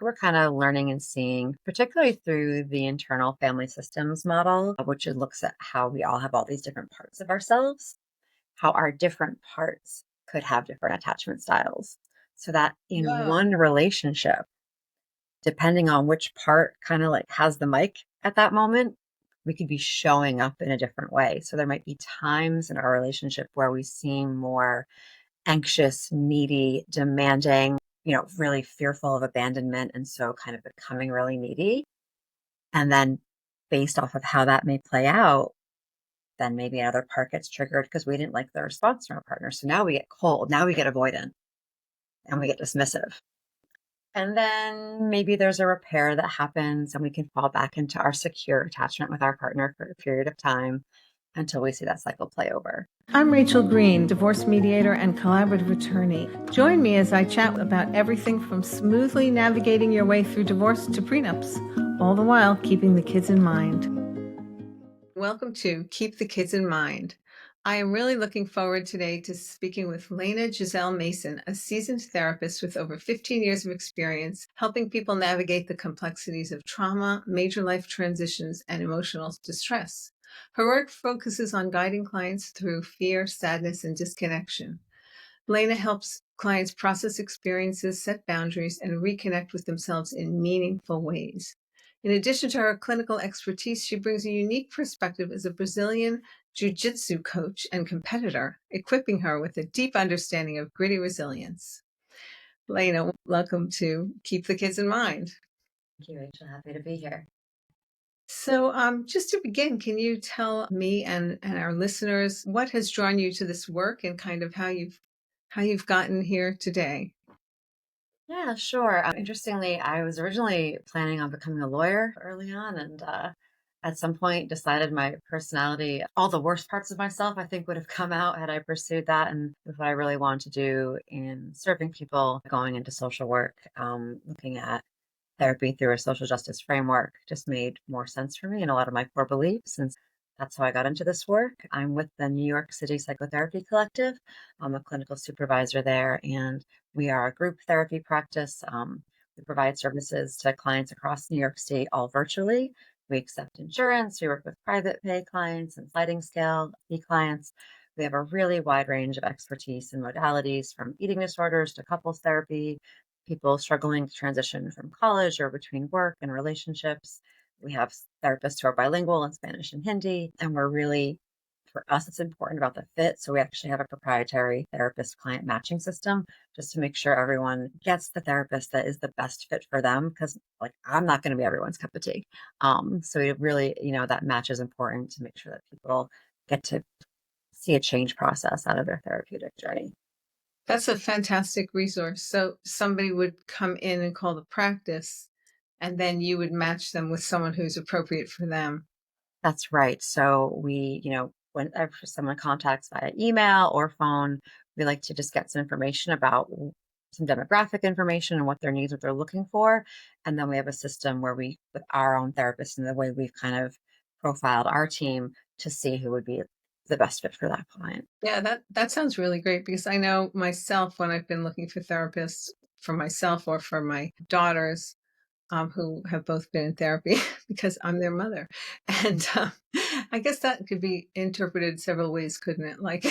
we're kind of learning and seeing, particularly through the internal family systems model, which it looks at how we all have all these different parts of ourselves, how our different parts could have different attachment styles. So that in Wow. one relationship, depending on which part kind of like has the mic at that moment, we could be showing up in a different way. So there might be times in our relationship where we seem more anxious, needy, demanding, really fearful of abandonment. And so kind of becoming really needy. And then based off of how that may play out, then maybe another part gets triggered because we didn't like the response from our partner. So now we get cold. Now we get avoidant and we get dismissive. And then maybe there's a repair that happens and we can fall back into our secure attachment with our partner for a period of time until we see that cycle play over. I'm Rachel Green, divorce mediator and collaborative attorney. Join me as I chat about everything from smoothly navigating your way through divorce to prenups, all the while keeping the kids in mind. Welcome to Keep the Kids in Mind. I am really looking forward today to speaking with Laina Mason, a seasoned therapist with over 15 years of experience helping people navigate the complexities of trauma, major life transitions, and emotional distress. Her work focuses on guiding clients through fear, sadness, and disconnection. Laina helps clients process experiences, set boundaries, and reconnect with themselves in meaningful ways. In addition to her clinical expertise, she brings a unique perspective as a Brazilian Jiu-Jitsu coach and competitor, equipping her with a deep understanding of gritty resilience. Laina, welcome to Keep the Kids in Mind. Thank you, Rachel. Happy to be here. So, just to begin, can you tell me and our listeners what has drawn you to this work and kind of how you've gotten here today? Yeah, sure. Interestingly, I was originally planning on becoming a lawyer early on, and at some point decided my personality, all the worst parts of myself, I think would have come out had I pursued that. And with what I really wanted to do in serving people, going into social work, looking at therapy through a social justice framework just made more sense for me and a lot of my core beliefs. And that's how I got into this work. I'm with the New York City Psychotherapy Collective. I'm a clinical supervisor there, and we are a group therapy practice. We provide services to clients across New York State, all virtually. We accept insurance. We work with private pay clients and sliding scale fee clients. We have a really wide range of expertise and modalities from eating disorders to couples therapy, people struggling to transition from college or between work and relationships. We have therapists who are bilingual in Spanish and Hindi, and we're really, for us, it's important about the fit. So we actually have a proprietary therapist client matching system just to make sure everyone gets the therapist that is the best fit for them. Because, like, I'm not going to be everyone's cup of tea. So it really, that match is important to make sure that people get to see a change process out of their therapeutic journey. That's a fantastic resource. So somebody would come in and call the practice, and then you would match them with someone who's appropriate for them. That's right. So we, whenever someone contacts via email or phone, we like to just get some information about some demographic information and what their needs, what they're looking for. And then we have a system where we, with our own therapist and the way we've kind of profiled our team to see who would be the best fit for that client. Yeah, that sounds really great because I know myself when I've been looking for therapists for myself or for my daughters, who have both been in therapy because I'm their mother. And I guess that could be interpreted several ways, couldn't it? Like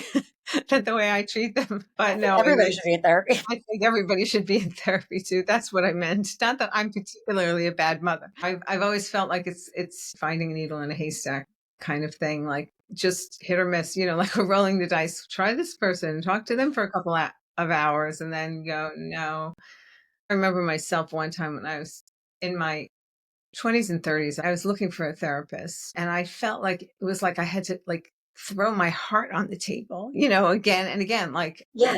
that the way I treat them. I But think no, everybody should be in therapy. I think everybody should be in therapy too. That's what I meant. Not that I'm particularly a bad mother. I've always felt like it's finding a needle in a haystack kind of thing, like just hit or miss, like we're rolling the dice. Try this person, talk to them for a couple of hours and then go, no. I remember myself one time when I was in my 20s and 30s, I was looking for a therapist and I felt like it was like I had to like throw my heart on the table, again and again, like Yeah.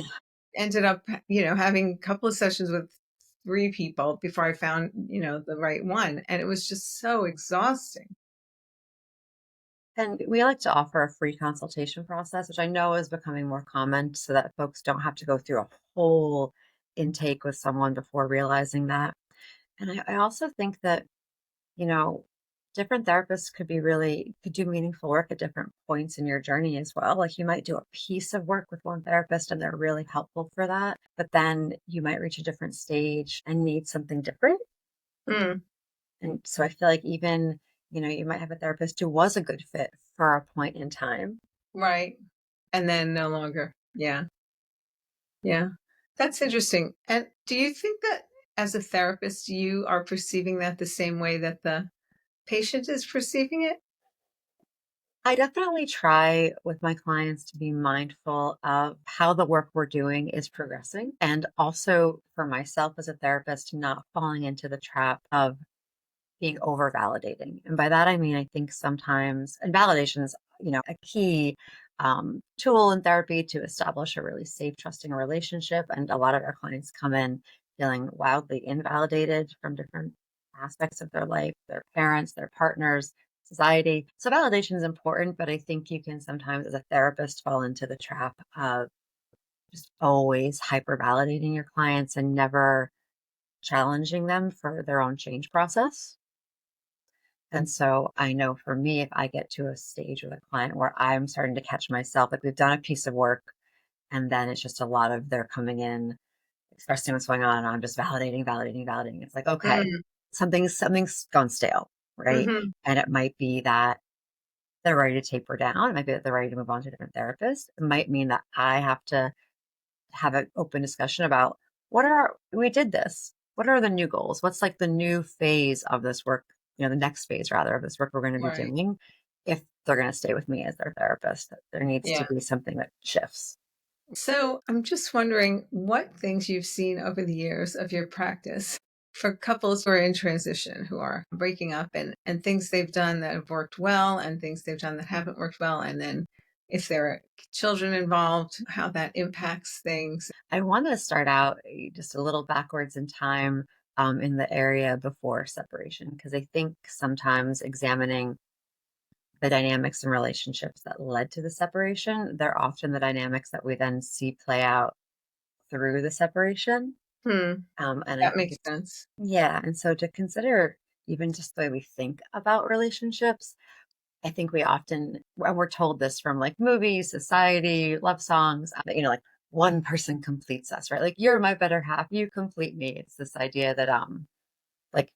ended up, having a couple of sessions with three people before I found, the right one. And it was just so exhausting. And we like to offer a free consultation process, which I know is becoming more common so that folks don't have to go through a whole intake with someone before realizing that. And I also think that, you know, different therapists could do meaningful work at different points in your journey as well. Like you might do a piece of work with one therapist and they're really helpful for that, but then you might reach a different stage and need something different. Mm, And so I feel like even, you might have a therapist who was a good fit for a point in time. right. And then no longer. Yeah. Yeah. That's interesting. And do you think that as a therapist, you are perceiving that the same way that the patient is perceiving it? I definitely try with my clients to be mindful of how the work we're doing is progressing. And also for myself as a therapist, not falling into the trap of being over validating. And by that, I mean, I think sometimes, and validation is, a key tool in therapy to establish a really safe, trusting relationship. And a lot of our clients come in feeling wildly invalidated from different aspects of their life, their parents, their partners, society. So validation is important, but I think you can sometimes, as a therapist, fall into the trap of just always hyper validating your clients and never challenging them for their own change process. And so I know for me, if I get to a stage with a client where I'm starting to catch myself, like we've done a piece of work and then it's just a lot of their coming in, expressing what's going on, and I'm just validating, validating, validating. It's like, okay, Mm, something's gone stale, right? mhm. And it might be that they're ready to taper down. It might be that they're ready to move on to a different therapist. It might mean that I have to have an open discussion about we did this. What are the new goals? What's like the new phase of this work, the next phase rather of this work we're going to be Right. doing if they're going to stay with me as their therapist. That there needs to Yeah. be something that shifts. So I'm just wondering what things you've seen over the years of your practice for couples who are in transition, who are breaking up, and things they've done that have worked well and things they've done that haven't worked well. And then if there are children involved, how that impacts things. I want to start out just a little backwards in time in the area before separation, because I think sometimes examining the dynamics and relationships that led to the separation, they're often the dynamics that we then see play out through the separation. Hmm, And I that think makes it's, sense. yeah. And so to consider even just the way we think about relationships, I think we often, and we're told this from like movies, society, love songs, that, like one person completes us, right? Like you're my better half, you complete me. It's this idea that, like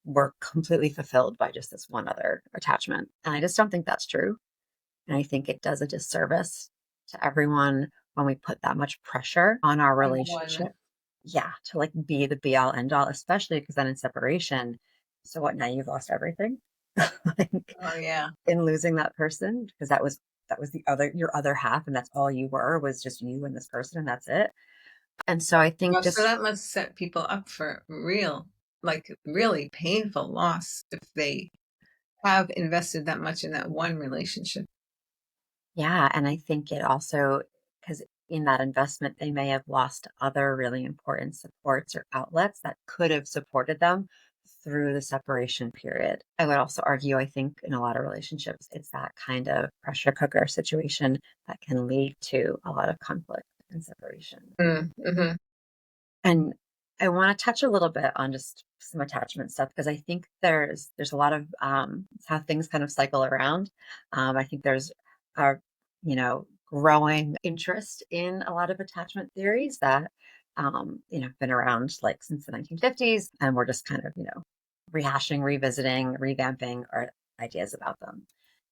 we're completely fulfilled by just this one other attachment. And I just don't think that's true. And I think it does a disservice to everyone when we put that much pressure on our On one. relationship. Yeah, to like be the be all end all, especially because then in separation, so what now you've lost everything? Like Oh, yeah. in losing that person, because that was the other your other half, and that's all you were was just you and this person, and that's it. And so I think Well, so just that must set people up for like really painful loss if they have invested that much in that one relationship. yeah, and I think it also because in that investment, they may have lost other really important supports or outlets that could have supported them through the separation period. I would also argue, I think in a lot of relationships, it's that kind of pressure cooker situation that can lead to a lot of conflict and separation. Mm, mhm. And I want to touch a little bit on just some attachment stuff because I think there's a lot of how things kind of cycle around. I think there's a growing interest in a lot of attachment theories that have been around like since the 1950s, and we're just kind of rehashing, revisiting, revamping our ideas about them.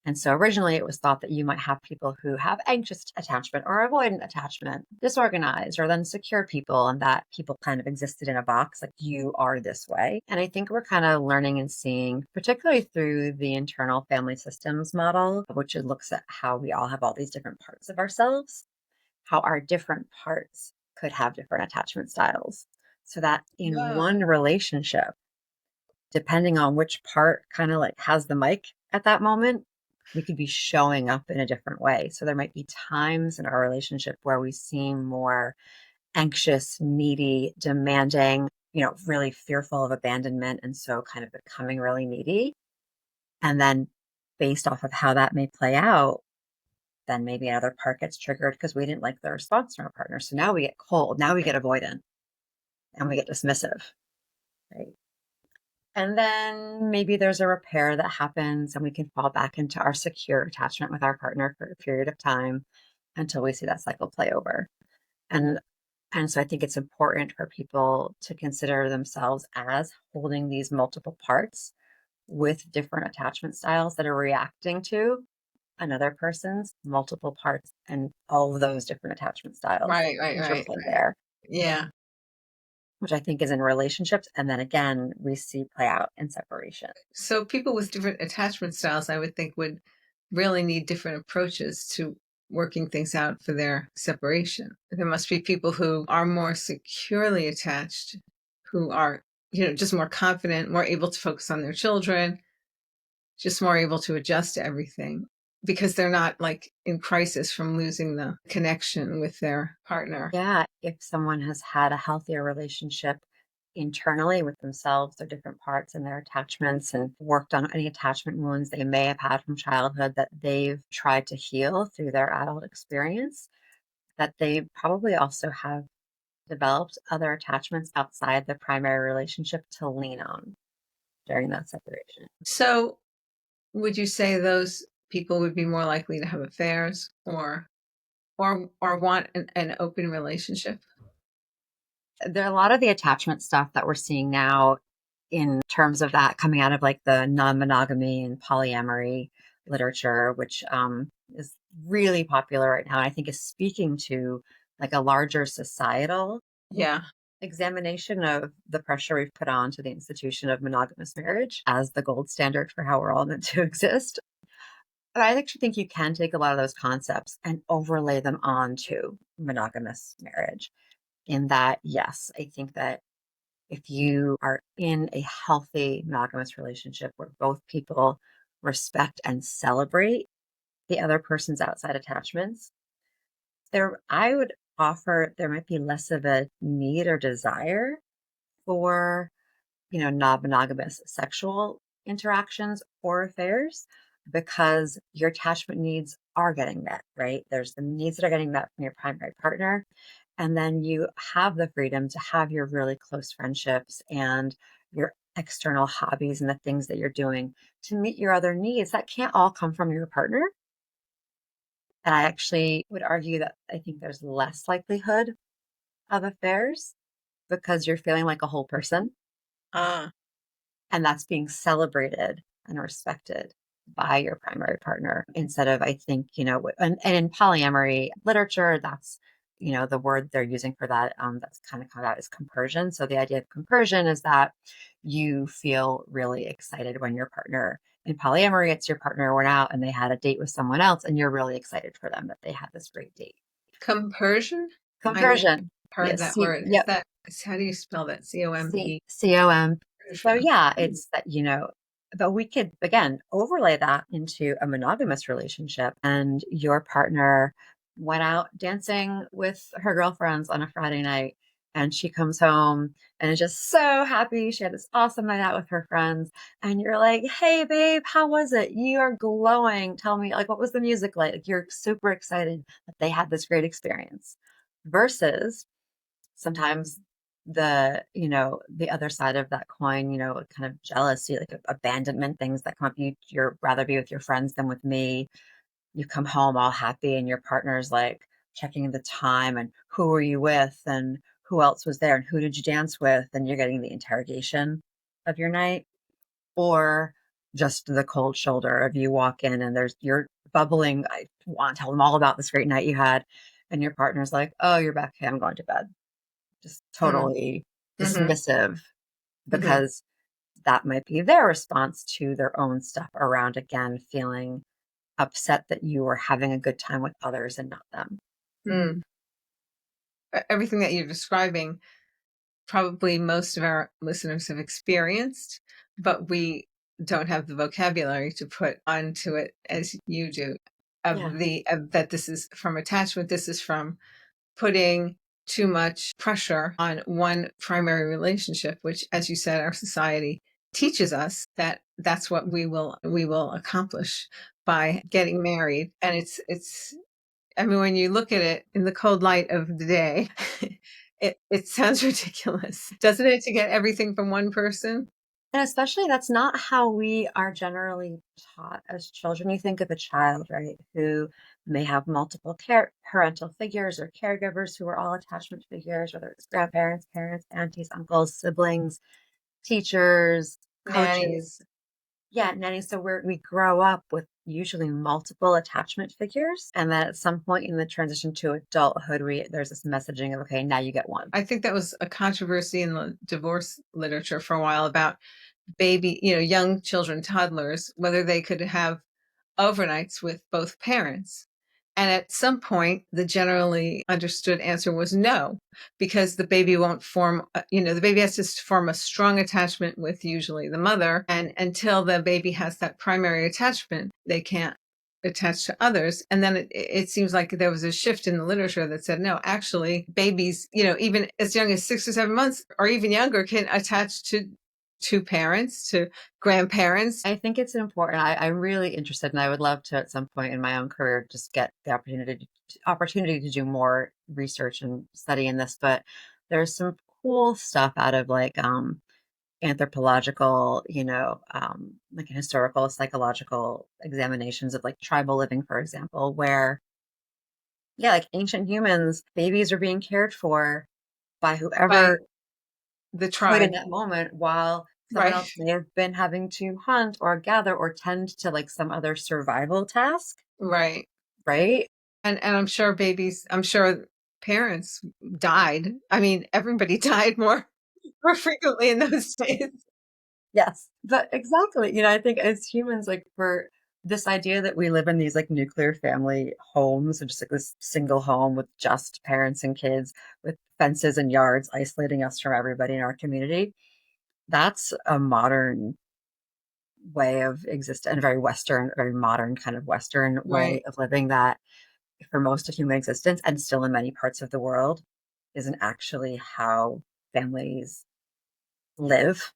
And so originally it was thought that you might have people who have anxious attachment or avoidant attachment, disorganized or then secure people, and that people kind of existed in a box, like you are this way. And I think we're kind of learning and seeing, particularly through the internal family systems model, which looks at how we all have all these different parts of ourselves, how our different parts could have different attachment styles. So that in Yeah. one relationship, depending on which part kind of like has the mic at that moment, we could be showing up in a different way. So there might be times in our relationship where we seem more anxious, needy, demanding, really fearful of abandonment. And so kind of becoming really needy. And then based off of how that may play out, then maybe another part gets triggered because we didn't like the response from our partner. So now we get cold. Now we get avoidant and we get dismissive. Right. And then maybe there's a repair that happens and we can fall back into our secure attachment with our partner for a period of time until we see that cycle play over. And And so I think it's important for people to consider themselves as holding these multiple parts with different attachment styles that are reacting to another person's multiple parts and all of those different attachment styles Right, right, right, interplay right. there, Yeah. which I think is in relationships. And then again, we see play out in separation. So people with different attachment styles, I would think, would really need different approaches to working things out for their separation. There must be people who are more securely attached, who are, just more confident, more able to focus on their children, just more able to adjust to everything because they're not like in crisis from losing the connection with their partner. Yeah, if someone has had a healthier relationship internally with themselves, their different parts and their attachments, and worked on any attachment wounds they may have had from childhood that they've tried to heal through their adult experience, that they probably also have developed other attachments outside the primary relationship to lean on during that separation. So, would you say those people would be more likely to have affairs or want an open relationship? There are a lot of the attachment stuff that we're seeing now in terms of that coming out of like the non-monogamy and polyamory literature, which is really popular right now. I think is speaking to like a larger societal Yeah. examination of the pressure we've put on to the institution of monogamous marriage as the gold standard for how we're all meant to exist. But I actually think you can take a lot of those concepts and overlay them onto monogamous marriage. In that, yes, I think that if you are in a healthy monogamous relationship where both people respect and celebrate the other person's outside attachments, there I would offer there might be less of a need or desire for, non-monogamous sexual interactions or affairs because your attachment needs are getting met, right? There's the needs that are getting met from your primary partner. And then you have the freedom to have your really close friendships and your external hobbies and the things that you're doing to meet your other needs that can't all come from your partner. And I actually would argue that I think there's less likelihood of affairs because you're feeling like a whole person. Ah, And that's being celebrated and respected by your primary partner instead of, I think, and in polyamory literature, that's, the word they're using for that, that's kind of called out is compersion. So the idea of compersion is that you feel really excited when your partner in polyamory, it's your partner went out and they had a date with someone else, and you're really excited for them that they had this great date. compersion? I never Compersion. heard Yes. that word. Yep. How do you spell that? C-O-M-P? COM. So Persia. yeah, it's that, but we could again overlay that into a monogamous relationship and your partner went out dancing with her girlfriends on a Friday night and she comes home and is just so happy. She had this awesome night out with her friends. And you're like, hey babe, how was it? You are glowing. Tell me, like, what was the music like? Like, you're super excited that they had this great experience. Versus sometimes the other side of that coin, kind of jealousy, like abandonment, things that come up. You're rather be with your friends than with me. You come home all happy and your partner's like checking the time and who were you with and who else was there and who did you dance with, and you're getting the interrogation of your night. Or just the cold shoulder of you walk in and you're bubbling. I want to tell them all about this great night you had, and your partner's like, oh, you're back. Okay, I'm going to bed, just Mm. totally Mm-hmm. dismissive Mm-hmm. because that might be their response to their own stuff around, again, feeling upset that you are having a good time with others and not them. Mm. Everything that you're describing, probably most of our listeners have experienced, but we don't have the vocabulary to put onto it as you do. Yeah. That this is from attachment, this is from putting too much pressure on one primary relationship, which, as you said, our society teaches us that that's what we will accomplish by getting married. And it's I mean, when you look at it in the cold light of the day, it sounds ridiculous, doesn't it, to get everything from one person? And especially that's not how we are generally taught as children. You think of a child, right, who may have multiple parental figures or caregivers who are all attachment figures, whether it's grandparents, parents, aunties, uncles, siblings, teachers, coaches. Nannies. Yeah, nannies. So we grow up with usually multiple attachment figures, and then at some point in the transition to adulthood, there's this messaging of, okay, now you get one. I think that was a controversy in the divorce literature for a while about baby, young children, toddlers, whether they could have overnights with both parents. And at some point, the generally understood answer was no, because the baby won't form, the baby has to form a strong attachment with usually the mother. And until the baby has that primary attachment, they can't attach to others. And then it seems like there was a shift in the literature that said, no, actually, babies, even as young as 6 or 7 months or even younger can attach to parents, to grandparents. I think it's important. I'm really interested, and I would love to, at some point in my own career, just get the opportunity to do more research and study in this. But there's some cool stuff out of like anthropological, like historical, psychological examinations of like tribal living, for example, where yeah, like ancient humans, babies are being cared for by By whoever the could in tribe. that moment, while someone Right. else may have been having to hunt or gather or tend to like some other survival task, Right. right? And I'm sure parents died. I mean, everybody died more frequently in those days. Yes. But exactly. I think as humans, like for this idea that we live in these like nuclear family homes, and just like this single home with just parents and kids with fences and yards isolating us from everybody in our community, that's a modern way of existence, and a very Western, very modern kind of Western way Right. of living that for most of human existence and still in many parts of the world isn't actually how families live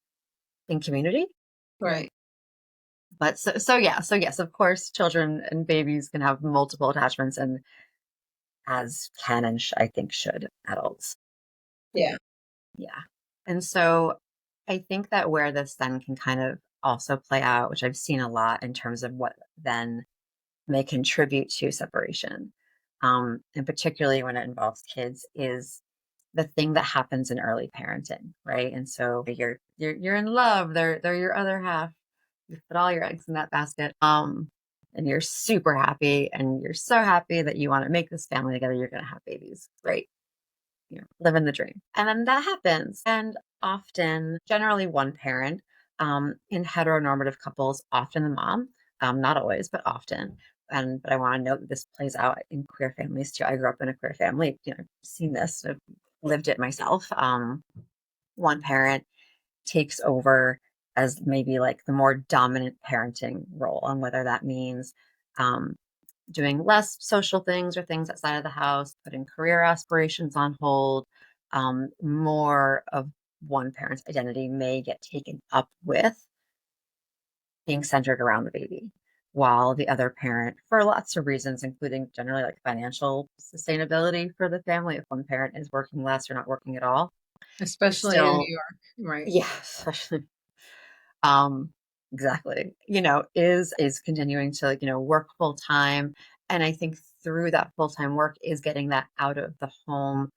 in community. Right. But so yes, of course, children and babies can have multiple attachments, and as can and I think should adults. Yeah. Yeah. And so I think that where this then can kind of also play out, which I've seen a lot in terms of what then may contribute to separation, and particularly when it involves kids, is the thing that happens in early parenting, right? And so you're in love. They're your other half. You put all your eggs in that basket. And you're super happy, and you're so happy that you want to make this family together. You're going to have babies. Great, living the dream. And then that happens. And often, generally one parent, in heteronormative couples, often the mom, not always, but often. But I want to note that this plays out in queer families too. I grew up in a queer family, seen this, I've lived it myself. One parent takes over as maybe like the more dominant parenting role, and whether that means um, doing less social things or things outside of the house, putting career aspirations on hold. More of one parent's identity may get taken up with being centered around the baby, while the other parent, for lots of reasons, including generally like financial sustainability for the family, if one parent is working less or not working at all, is Especially in still, New York. Right. yeah, especially um, exactly. Is continuing to work full time. And I think through that full time work is getting that out of the home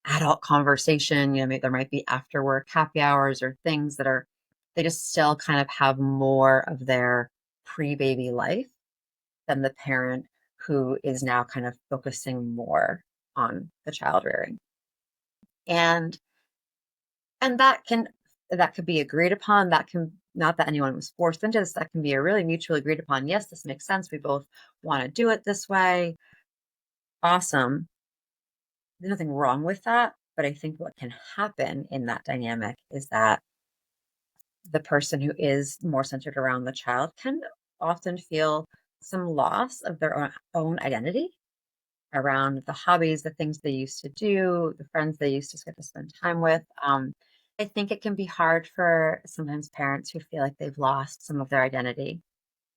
adult conversation. There might be after work happy hours or things that are they just still kind of have more of their pre-baby life than the parent who is now kind of focusing more on the child rearing. And and that could be agreed upon. That can, not that anyone was forced into this, that can be a really mutually agreed upon, yes, this makes sense, we both want to do it this way. Awesome. There's nothing wrong with that. But I think what can happen in that dynamic is that the person who is more centered around the child can often feel some loss of their own identity around the hobbies, the things they used to do, the friends they used to get to spend time with. I think it can be hard for sometimes parents who feel like they've lost some of their identity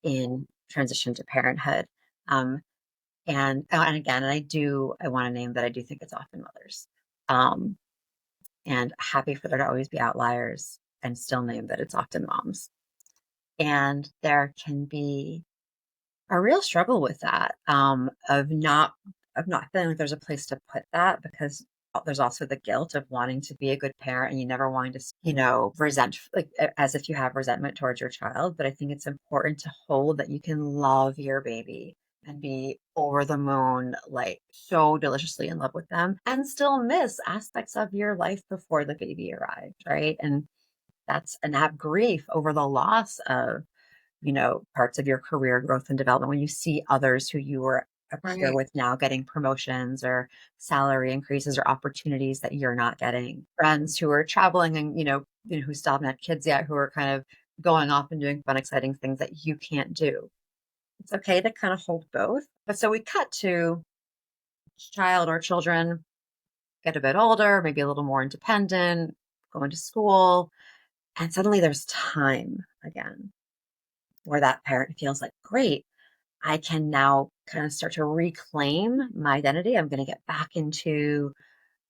in transition to parenthood. Um, and again, I want to name that I do think it's often mothers. Um, and happy for there to always be outliers. and still name that it's often moms. And there can be a real struggle with that, of not feeling like there's a place to put that, because there's also the guilt of wanting to be a good parent, and you never wanting to, resent, like as if you have resentment towards your child. But I think it's important to hold that you can love your baby and be over the moon, like so deliciously in love with them, and still miss aspects of your life before the baby arrived, right? And have grief over the loss of, parts of your career growth and development when you see others who you were a peer Right. with now getting promotions or salary increases or opportunities that you're not getting. Friends who are traveling and, who still haven't had kids yet, who are kind of going off and doing fun, exciting things that you can't do. It's okay to kind of hold both. But so we cut to child or children get a bit older, maybe a little more independent, going to school, and suddenly there's time again where that parent feels like, great, I can now kind of start to reclaim my identity. I'm going to get back into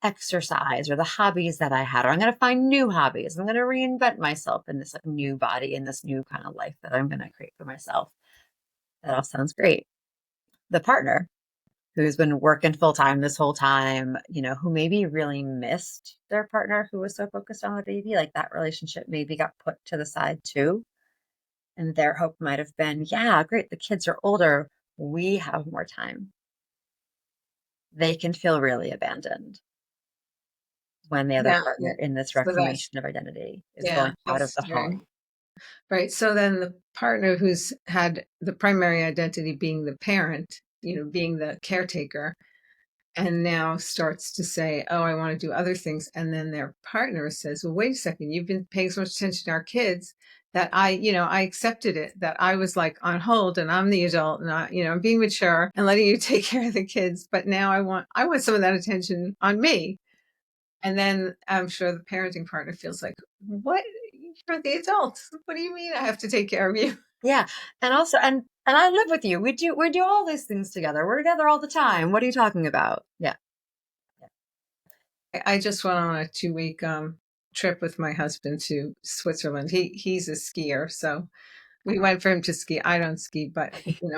exercise or the hobbies that I had, or I'm going to find new hobbies. I'm going to reinvent myself in this like, new body, in this new kind of life that I'm going to create for myself. That all sounds great. The partner who's been working full time this whole time, who maybe really missed their partner who was so focused on the baby, like that relationship maybe got put to the side too. And their hope might have been, yeah, great, the kids are older. We have more time. They can feel really abandoned when the other Yeah. partner in this So that's, reclamation of identity is yeah, going out of that's the very home. right. So then the partner who's had the primary identity being the parent, being the caretaker, and now starts to say, oh, I want to do other things. And then their partner says, well, wait a second, you've been paying so much attention to our kids that I accepted it, that I was like on hold and I'm the adult and I'm being mature and letting you take care of the kids. But now I want some of that attention on me. And then I'm sure the parenting partner feels like, what? You're the adult. What do you mean I have to take care of you? Yeah. And also, and I live with you. We do all these things together. We're together all the time. What are you talking about? Yeah. I just went on a 2 week trip with my husband to Switzerland. He's a skier, so we went for him to ski. I don't ski, but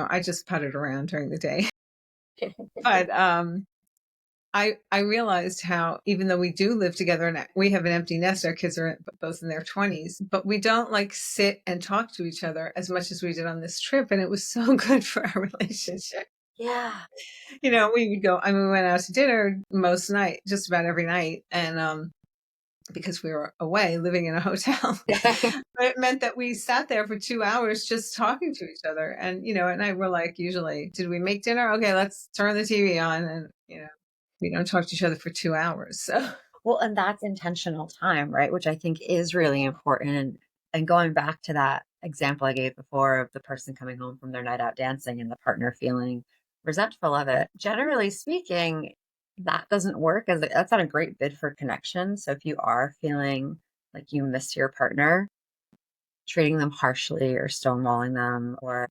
I just putted around during the day. But I realized how, even though we do live together and we have an empty nest, our kids are both in their 20s, but we don't like sit and talk to each other as much as we did on this trip, and it was so good for our relationship. Yeah. We would go. I mean, we went out to dinner most night, just about every night, and because we were away living in a hotel. But it meant that we sat there for 2 hours just talking to each other. And, at night we're like, usually, did we make dinner? Okay, let's turn the TV on. And, we don't talk to each other for 2 hours. So, Well, and that's intentional time, right? Which I think is really important. And going back to that example I gave before of the person coming home from their night out dancing and the partner feeling resentful of it, generally speaking, that doesn't work that's not a great bid for connection. So if you are feeling like you miss your partner, treating them harshly or stonewalling them or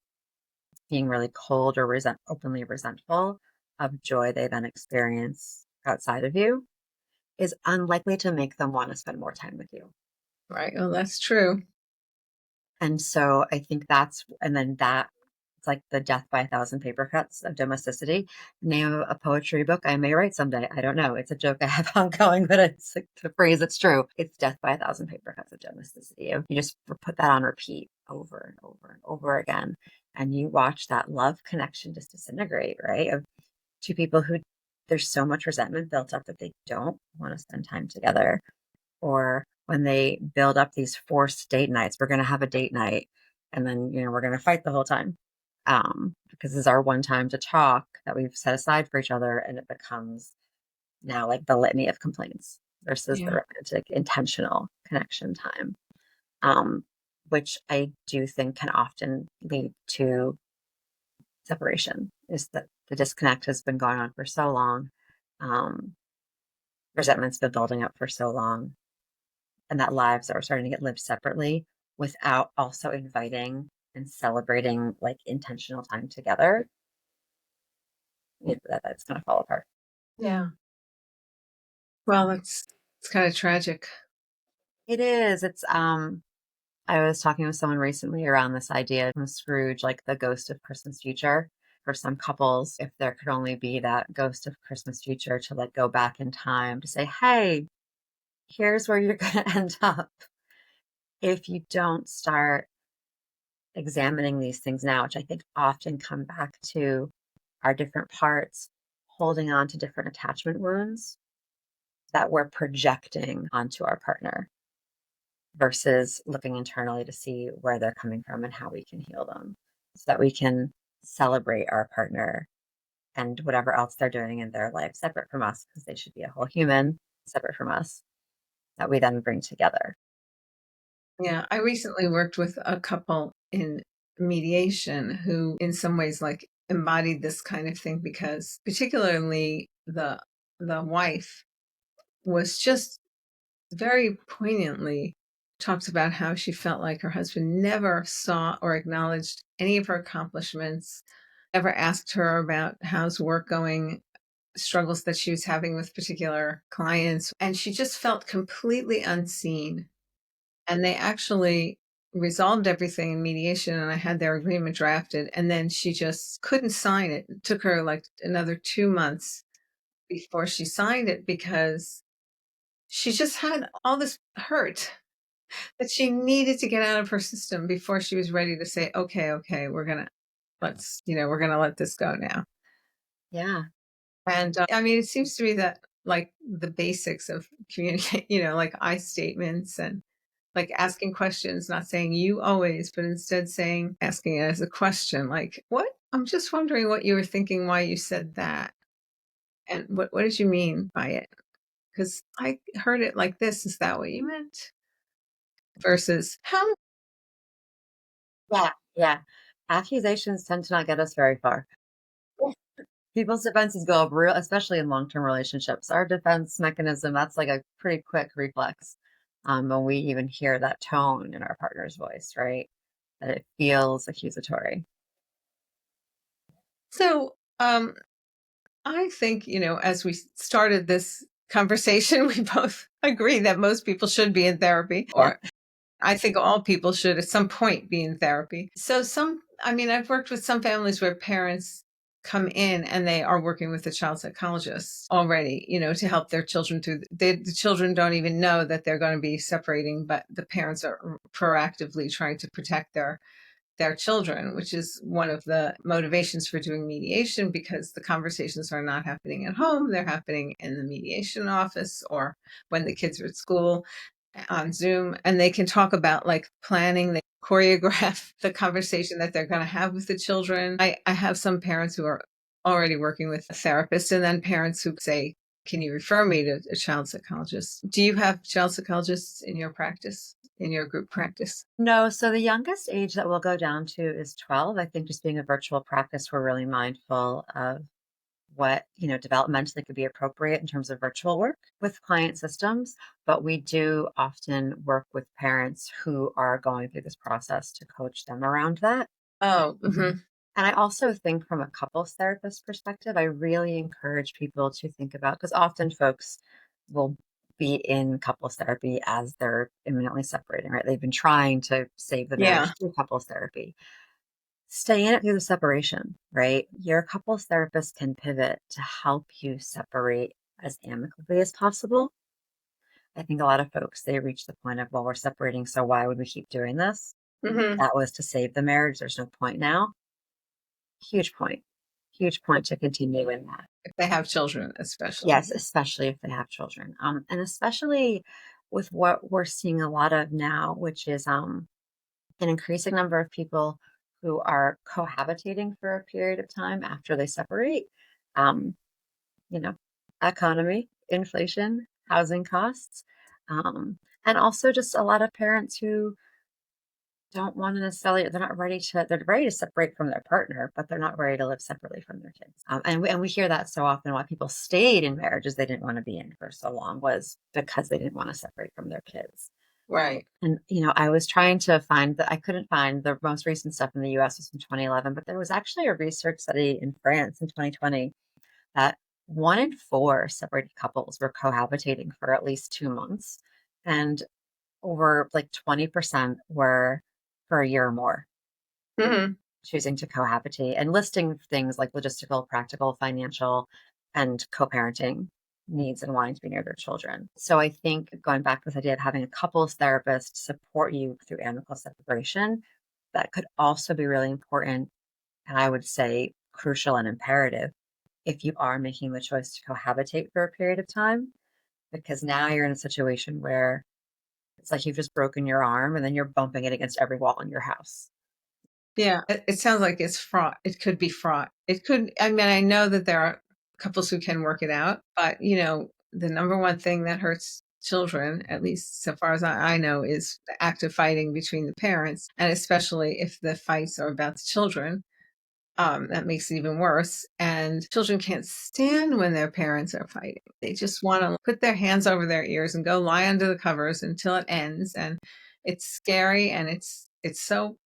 being really cold or openly resentful of joy they then experience outside of you is unlikely to make them want to spend more time with you. right. Well, that's true. And so I think and then that it's like the death by a thousand paper cuts of domesticity. Name of a poetry book I may write someday. I don't know. It's a joke I have ongoing, but it's like the phrase it's true. It's death by a thousand paper cuts of domesticity. You just put that on repeat over and over and over again. And you watch that love connection just disintegrate, right? Of two people who there's so much resentment built up that they don't want to spend time together, or when they build up these forced date nights. We're going to have a date night, and then we're going to fight the whole time, because this is our one time to talk that we've set aside for each other, and it becomes now like the litany of complaints versus the Yeah. romantic intentional connection time, um, which I do think can often lead to separation. Is that the disconnect has been going on for so long, um, resentment's been building up for so long, and that lives are starting to get lived separately without also inviting and celebrating like intentional time together. That's going to fall apart. Yeah. Well, it's kind of tragic. It is. I was talking with someone recently around this idea from Scrooge, like the ghost of Christmas future. For some couples, if there could only be that ghost of Christmas future to like go back in time to say, hey, here's where you're going to end up if you don't start examining these things now, which I think often come back to our different parts holding on to different attachment wounds that we're projecting onto our partner versus looking internally to see where they're coming from and how we can heal them so that we can celebrate our partner and whatever else they're doing in their life separate from us because they should be a whole human separate from us that we then bring together. Yeah, I recently worked with a couple in mediation who, in some ways, like embodied this kind of thing because, particularly the wife, was just very poignantly talked about how she felt like her husband never saw or acknowledged any of her accomplishments, ever asked her about how's work going, struggles that she was having with particular clients, and she just felt completely unseen. And they actually resolved everything in mediation, and I had their agreement drafted, and then she just couldn't sign it. It took her like another 2 months before she signed it because she just had all this hurt that she needed to get out of her system before she was ready to say, okay, we're gonna let this go now. Yeah. And I mean, it seems to me that like the basics of communicate, like I statements and like asking questions, not saying you always, but instead asking it as a question, like, what? I'm just wondering what you were thinking, why you said that. And what did you mean by it? Because I heard it like this. Is that what you meant? Versus how? Yeah. Yeah. Accusations tend to not get us very far. People's defenses go up real, especially in long-term relationships. Our defense mechanism, that's like a pretty quick reflex. When we even hear that tone in our partner's voice, right? That it feels accusatory. So I think, as we started this conversation, we both agree that most people should be in therapy, Yeah. or I think all people should at some point be in therapy. So I mean, I've worked with some families where parents come in and they are working with a child psychologist already, to help their children through. The children don't even know that they're going to be separating, but the parents are proactively trying to protect their children, which is one of the motivations for doing mediation because the conversations are not happening at home. They're happening in the mediation office or when the kids are at school on Zoom, and they can talk about like planning, they choreograph the conversation that they're going to have with the children. I have some parents who are already working with a therapist, and then parents who say, can you refer me to a child psychologist? Do you have child psychologists in your practice, in your group practice? No, so the youngest age that we'll go down to is 12. I think just being a virtual practice, we're really mindful of what, developmentally could be appropriate in terms of virtual work with client systems. But we do often work with parents who are going through this process to coach them around that. Oh, And I also think from a couples therapist perspective, I really encourage people to think about because often folks will be in couples therapy as they're imminently separating, right? They've been trying to save the yeah. marriage through couples therapy. Stay in it through the separation, right? Your couples therapist can pivot to help you separate as amicably as possible. I think a lot of folks, they reach the point of, well, we're separating, so why would we keep doing this? hmm That was to save the marriage. There's no point now. Huge point. Huge point to continue in that. If they have children, especially. Yes, especially if they have children. And especially with what we're seeing a lot of now, which is an increasing number of people who are cohabitating for a period of time after they separate. Um, you know, economy, inflation, housing costs, and also just a lot of parents who don't want to necessarily they're ready to separate from their partner, but they're not ready to live separately from their kids. And we hear that so often why people stayed in marriages they didn't want to be in for so long was because they didn't want to separate from their kids. Right. And I was trying to find that I couldn't find the most recent stuff in the US was from 2011, but there was actually a research study in France in 2020 that 1 in 4 separated couples were cohabitating for at least 2 months. And over like 20% were for a year or more Hmm. choosing to cohabitate and listing things like logistical, practical, financial, and co-parenting needs and wanting to be near their children. So I think going back to this idea of having a couples therapist support you through amicable separation, that could also be really important. And I would say crucial and imperative if you are making the choice to cohabitate for a period of time, because now you're in a situation where it's like you've just broken your arm and then you're bumping it against every wall in your house. Yeah, it sounds like it's fraught. It could be fraught. It could, I mean, I know that there are couples who can work it out, but the number one thing that hurts children, at least so far as I know, is the active fighting between the parents. And especially if the fights are about the children, that makes it even worse. And children can't stand when their parents are fighting. They just want to put their hands over their ears and go lie under the covers until it ends. And it's scary, and it's so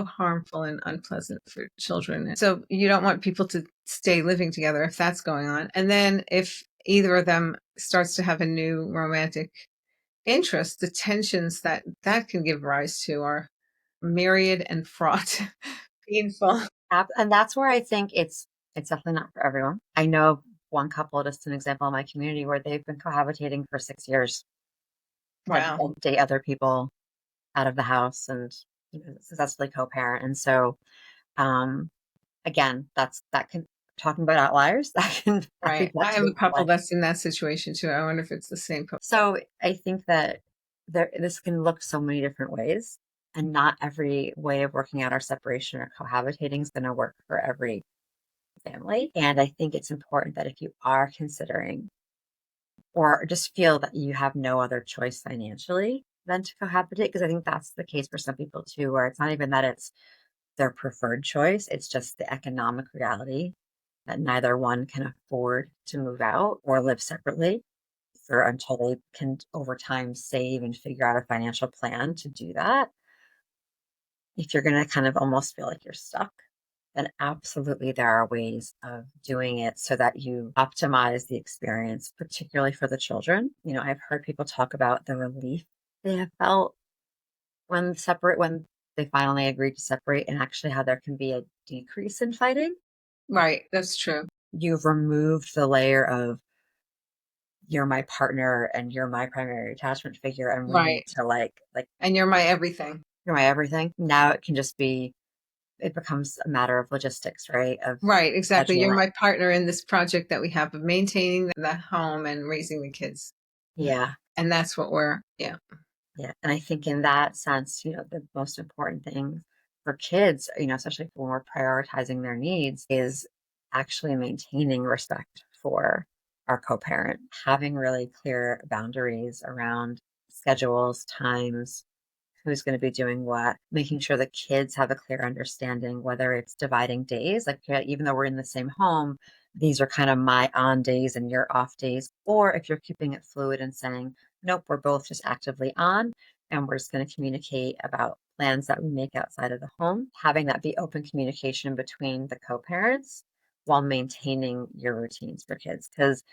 harmful and unpleasant for children. So you don't want people to stay living together if that's going on. And then if either of them starts to have a new romantic interest, the tensions that can give rise to are myriad and fraught, painful. And that's where I think it's definitely not for everyone. I know one couple, just an example in my community, where they've been cohabitating for 6 years and Wow. won't date other people out of the house and successfully co-parent. And so, um, again, that can talking about outliers that could Right. I get have to a couple like. that's in that situation too. I wonder if it's the same couple. So I think that this can look so many different ways, and not every way of working out our separation or cohabitating is going to work for every family. And I think it's important that if you are considering or just feel that you have no other choice financially than to cohabitate, because I think that's the case for some people too, where it's not even that it's their preferred choice, it's just the economic reality that neither one can afford to move out or live separately for until they can over time save and figure out a financial plan to do that. If you're going to kind of almost feel like you're stuck, then absolutely there are ways of doing it so that you optimize the experience, particularly for the children. I've heard people talk about the relief they have felt when they finally agreed to separate, and actually how there can be a decrease in fighting. Right. That's true. You've removed the layer of you're my partner and you're my primary attachment figure, and we need Right. to like And you're my everything. you're my everything. Now it becomes a matter of logistics, right? Of Right. Exactly. You're scheduling. my partner in this project that we have of maintaining the home and raising the kids. Yeah. And that's what yeah. Yeah. And I think in that sense, the most important thing for kids, especially when we're prioritizing their needs, is actually maintaining respect for our co-parent, having really clear boundaries around schedules, times, who's going to be doing what, making sure the kids have a clear understanding, whether it's dividing days, like yeah, even though we're in the same home, these are kind of my on days and your off days. Or if you're keeping it fluid and saying, nope, we're both just actively on and we're just going to communicate about plans that we make outside of the home, having that be open communication between the co parents while maintaining your routines for kids. Because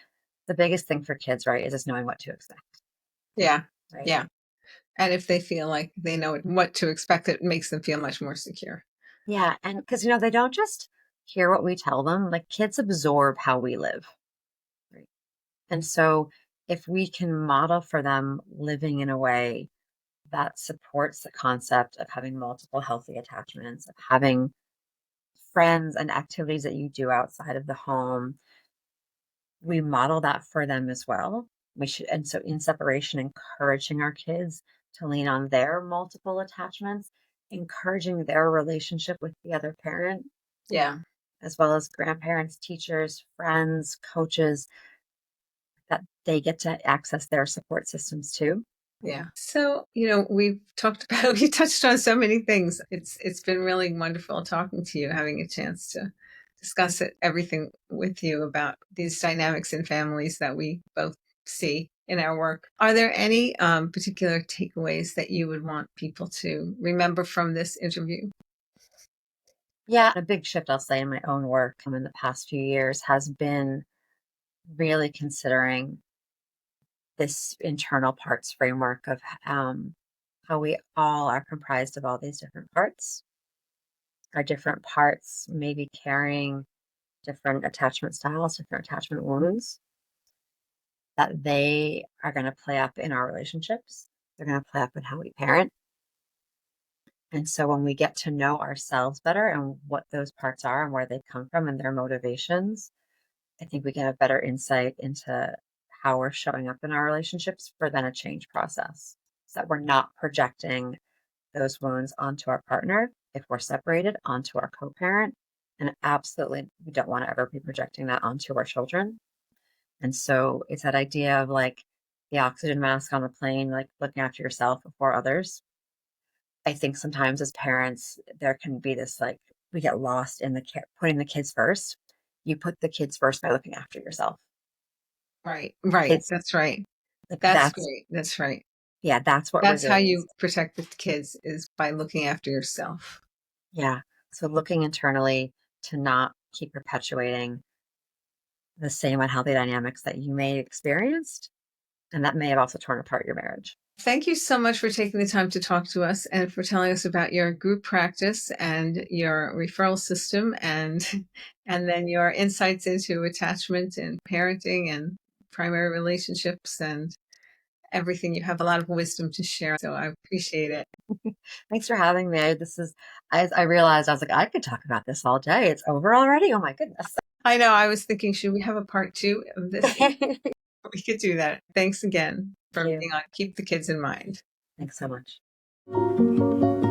the biggest thing for kids, right, is just knowing what to expect, Yeah. right? Yeah. And if they feel like they know what to expect, it makes them feel much more secure. Yeah, and because they don't just hear what we tell them, like kids absorb how we live. Right. And so if we can model for them living in a way that supports the concept of having multiple healthy attachments, of having friends and activities that you do outside of the home, we model that for them as well. We should, and so in separation, encouraging our kids to lean on their multiple attachments, encouraging their relationship with the other parent, Yeah. as well as grandparents, teachers, friends, coaches, that they get to access their support systems too. Yeah. So, we've talked about we touched on so many things. It's been really wonderful talking to you, having a chance to discuss everything with you about these dynamics in families that we both see in our work. Are there any particular takeaways that you would want people to remember from this interview? Yeah, a big shift I'll say in my own work in the past few years has been really considering this internal parts framework of how we all are comprised of all these different parts. Our different parts may be carrying different attachment styles, different attachment wounds that they are going to play up in our relationships. They're going to play up in how we parent. And so when we get to know ourselves better and what those parts are and where they come from and their motivations, I think we get a better insight into how we're showing up in our relationships for then a change process. So that we're not projecting those wounds onto our partner if we're separated, onto our co-parent. And absolutely, we don't want to ever be projecting that onto our children. And so it's that idea of like the oxygen mask on the plane, like looking after yourself before others. I think sometimes as parents, there can be this like we get lost in the care, putting the kids first. You put the kids first by looking after yourself. Right. Right. Kids, That's right. like That's great. That's right. that's what That's how you resilience. protect the kids, is by looking after yourself. Yeah. So looking internally to not keep perpetuating the same unhealthy dynamics that you may have experienced, and that may have also torn apart your marriage. Thank you so much for taking the time to talk to us and for telling us about your group practice and your referral system and then your insights into attachment and parenting and primary relationships and everything. You have a lot of wisdom to share, so I appreciate it. Thanks for having me. This is, I realized I was like, I could talk about this all day. It's over already. Oh my goodness. I know, I was thinking, should we have a part 2 of this? Thank We could do that. Thanks again for you. being on Keep the Kids in Mind. Thanks so much.